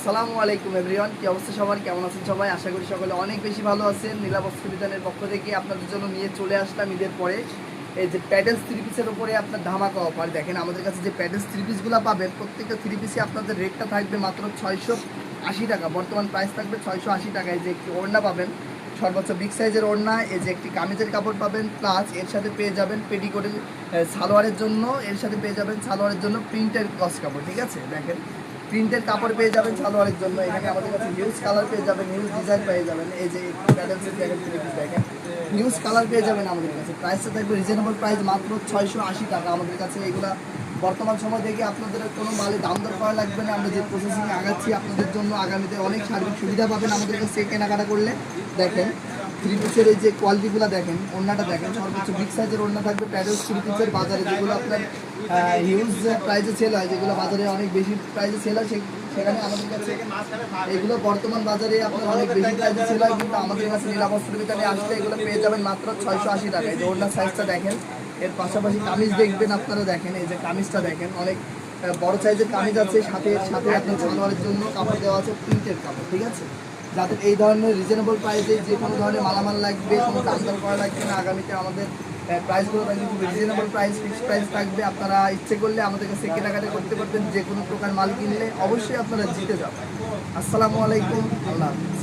আসসালামু আলাইকুম এভরিওয়ান, কি অবস্থা সবার? কেমন আছেন সবাই? আশা করি সকলে অনেক বেশি ভালো আছেন। নীলা বস্ত্র বিতানের পক্ষ থেকে আপনাদের জন্য নিয়ে চলে আসলাম ঈদের পরে এই যে প্যাডেলস থ্রি পিসের উপরে আপনার ধামাকা অফার। দেখেন আমাদের কাছে যে প্যাডেলস থ্রি পিসগুলো পাবেন, প্রত্যেকটা থ্রি পিসে আপনাদের রেটটা থাকবে মাত্র 680 টাকা। বর্তমান প্রাইস থাকবে 680 টাকায়। যে একটি ওড়না পাবেন, সর্বোচ্চ বিগ সাইজের ওড়না, এই যে একটি কামিজের কাপড় পাবেন, প্লাস এর সাথে পেয়ে যাবেন পেটিকোটের সালোয়ারের জন্য, এর সাথে পেয়ে যাবেন সালোয়ারের জন্য প্রিন্টের ক্রস কাপড়। ঠিক আছে, দেখেন প্রিন্টের কাপড় পেয়ে যাবেন সালোয়ারের জন্য। এখানে আমাদের কাছে নিউজ কালার পেয়ে যাবেন, নিউজ ডিজাইন পেয়ে যাবেন। এই যে প্যাডেলসের দেখেন নিউজ কালার পেয়ে যাবেন আমাদের কাছে। প্রাইসটা থাকবে রিজনেবল প্রাইস, মাত্র 680 টাকা আমাদের কাছে। এগুলা বর্তমান সময় থেকে আপনাদের কোনো মালে দাম দর করা লাগবে না। আমরা যে প্রসেসিংয়ে আগাচ্ছি আপনাদের জন্য, আগামীতে অনেক সার্বিক সুবিধা পাবেন আমাদের কাছে কেনাকাটা করলে। দেখেন থ্রি পিসের এই যে কোয়ালিটিগুলো দেখেন, ওড়নাটা দেখেন, সর্বোচ্চ বিগ সাইজের ওড়না থাকবে প্যাডেলস থ্রি পিসের বাজারে, যেগুলো আপনার হিউজ প্রাইসে সেল হয়, যেগুলো বাজারে অনেক বেশি প্রাইসে সেল হয়, সেখানে আমাদের কাছে এগুলো বর্তমান বাজারে আপনার অনেক বেশি প্রাইসে সেল হয়, কিন্তু আমাদের কাছে নীলা বস্ত্র বিতানে আসলে এগুলো পেয়ে যাবেন মাত্র 680 টাকায়। এই যে ওড়নার সাইজটা দেখেন, এর পাশাপাশি কামিজ দেখবেন আপনারা। দেখেন এই যে কামিজটা দেখেন, অনেক বড় সাইজের কামিজ আছে, সাথে সাথে আপনার সালোয়ারের জন্য কাপড় দেওয়া আছে প্রিন্টের কাপড়। ঠিক আছে, যাদের এই ধরনের রিজনেবল প্রাইসে যে কোনো ধরনের মালামাল লাগবে, কোনো দাম দর করা লাগবে না। আগামীতে আমাদের প্রাইসগুলো থাকবে খুব রিজনেবল প্রাইস, ফিক্সড প্রাইস থাকবে। আপনারা ইচ্ছে করলে আমাদের কাছে কেনাকাটা করতে পারবেন। যে কোনো প্রকার মাল কিনলে অবশ্যই আপনারা জিতে যাবেন। আসসালামু আলাইকুম, আল্লাহ হাফিজ।